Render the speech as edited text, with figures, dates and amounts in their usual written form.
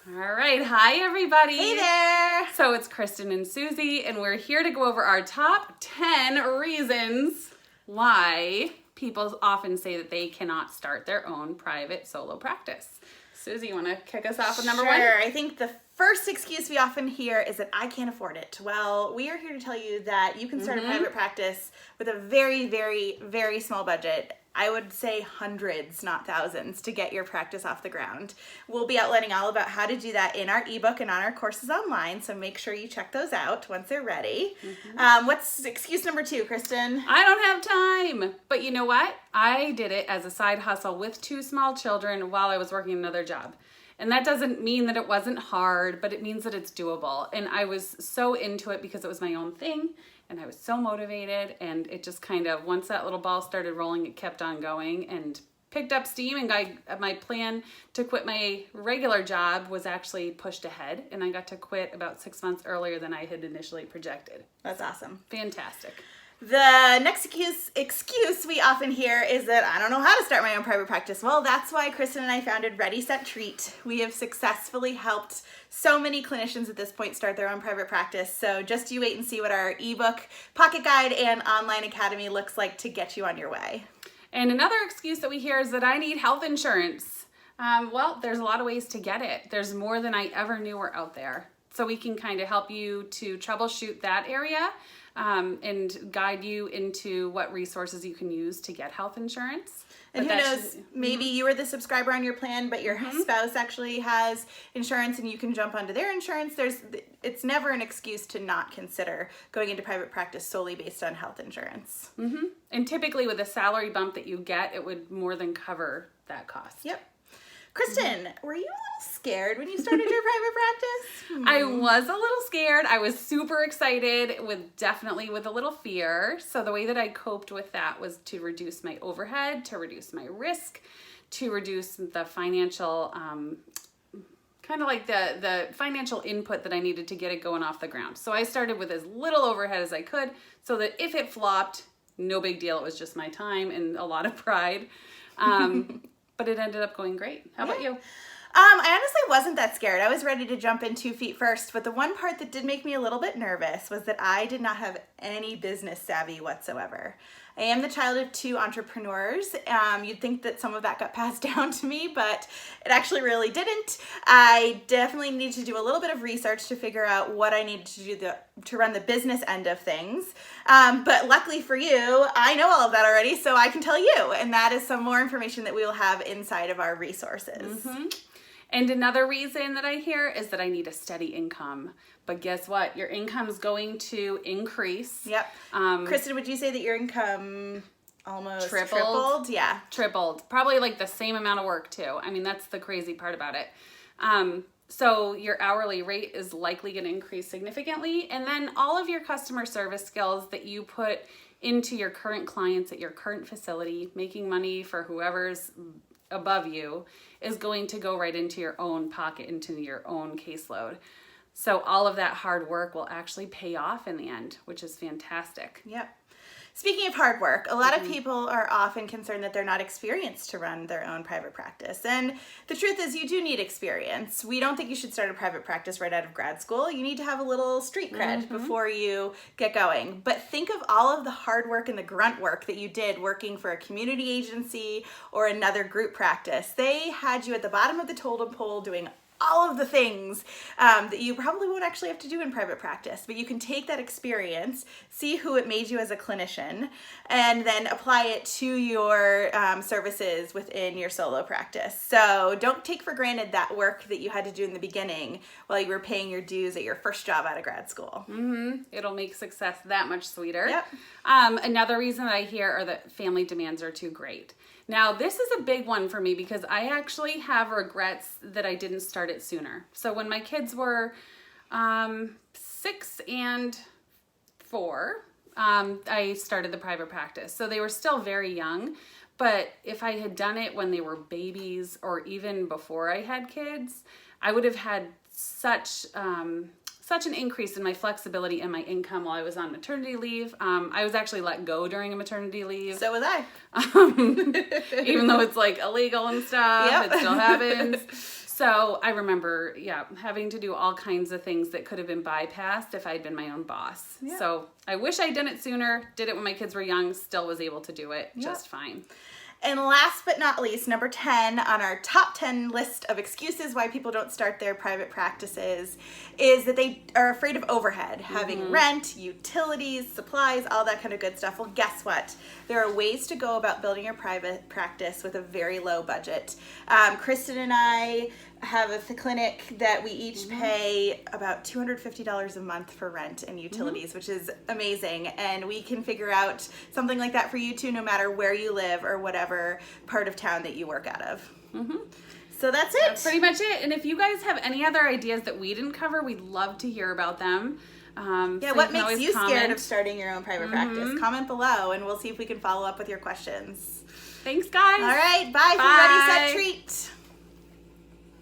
All right. Hi, everybody. Hey there. So it's Kristen and Susie, and we're here to go over our top 10 reasons why people often say that they cannot start their own private solo practice. Susie, you want to kick us off with number one? Sure. I think the first excuse we often hear is that I can't afford it. Well, we are here to tell you that you can start a private practice with a very, very, very small budget. I would say hundreds, not thousands, to get your practice off the ground. We'll be outlining all about how to do that in our ebook and on our courses online, so make sure you check those out once they're ready. What's excuse number two, Kristen? I don't have time. But you know what? I did it as a side hustle with 2 small children while I was working another job. And that doesn't mean that it wasn't hard, but it means that it's doable. And I was so into it because it was my own thing. And I was so motivated, and it just kind of, once that little ball started rolling, it kept on going and picked up steam, and my plan to quit my regular job was actually pushed ahead, and I got to quit about 6 months earlier than I had initially projected. That's awesome. Fantastic. The next excuse we often hear is that I don't know how to start my own private practice. Well, that's why Kristen and I founded Ready, Set, Treat. We have successfully helped so many clinicians at this point start their own private practice. So just you wait and see what our ebook, pocket guide, and online academy looks like to get you on your way. And another excuse that we hear is that I need health insurance. Well, there's a lot of ways to get it. There's more than I ever knew were out there. So we can kind of help you to troubleshoot that area and guide you into what resources you can use to get health insurance. And who knows, maybe you are the subscriber on your plan, but your spouse actually has insurance and you can jump onto their insurance. It's never an excuse to not consider going into private practice solely based on health insurance. And typically with a salary bump that you get, it would more than cover that cost. Yep. Kristen, were you a little scared when you started your private practice? I was a little scared. I was super excited, definitely with a little fear. So the way that I coped with that was to reduce my overhead, to reduce my risk, to reduce the financial, kind of like the financial input that I needed to get it going off the ground. So I started with as little overhead as I could so that if it flopped, no big deal. It was just my time and a lot of pride. But it ended up going great. How about you? I honestly wasn't that scared. I was ready to jump in 2 feet first, but the one part that did make me a little bit nervous was that I did not have any business savvy whatsoever. I am the child of 2 entrepreneurs. You'd think that some of that got passed down to me, but it actually really didn't. I definitely needed to do a little bit of research to figure out what I needed to do to run the business end of things. But luckily for you, I know all of that already, so I can tell you, and that is some more information that we will have inside of our resources. And another reason that I hear is that I need a steady income. But guess what? Your income's going to increase. Yep. Kristen, would you say that your income almost tripled? Yeah. Tripled. Probably like the same amount of work too. I mean, that's the crazy part about it. So your hourly rate is likely going to increase significantly. And then all of your customer service skills that you put into your current clients at your current facility, making money for whoever's above you, is going to go right into your own pocket, into your own caseload. So all of that hard work will actually pay off in the end, which is fantastic. Yep. Speaking of hard work, a lot of people are often concerned that they're not experienced to run their own private practice. And the truth is you do need experience. We don't think you should start a private practice right out of grad school. You need to have a little street cred before you get going. But think of all of the hard work and the grunt work that you did working for a community agency or another group practice. They had you at the bottom of the totem pole doing all of the things that you probably won't actually have to do in private practice, but you can take that experience, see who it made you as a clinician, and then apply it to your services within your solo practice. So don't take for granted that work that you had to do in the beginning while you were paying your dues at your first job out of grad school. It'll make success that much sweeter. Yep. Another reason that I hear are that family demands are too great. Now, this is a big one for me because I actually have regrets that I didn't start it sooner. So when my kids were 6 and 4, I started the private practice. So they were still very young, but if I had done it when they were babies or even before I had kids, I would have had such an increase in my flexibility and my income while I was on maternity leave. I was actually let go during a maternity leave. So was I. Even though it's like illegal and stuff, Yep. it still happens. So I remember, having to do all kinds of things that could have been bypassed if I'd been my own boss. Yeah. So I wish I'd done it sooner, did it when my kids were young, still was able to do it Yeah. just fine. And last but not least, number 10 on our top 10 list of excuses why people don't start their private practices is that they are afraid of overhead, having rent, utilities, supplies, all that kind of good stuff. Well, guess what? There are ways to go about building your private practice with a very low budget. Kristen and I have a clinic that we each pay about $250 a month for rent and utilities, which is amazing. And we can figure out something like that for you too, no matter where you live or whatever part of town that you work out of. So that's it. That's pretty much it. And if you guys have any other ideas that we didn't cover, we'd love to hear about them. Yeah, So what can makes always you scared comment. of starting your own private practice? Comment below and we'll see if we can follow up with your questions. Thanks, guys. All right, bye. From Ready, Set, Treat.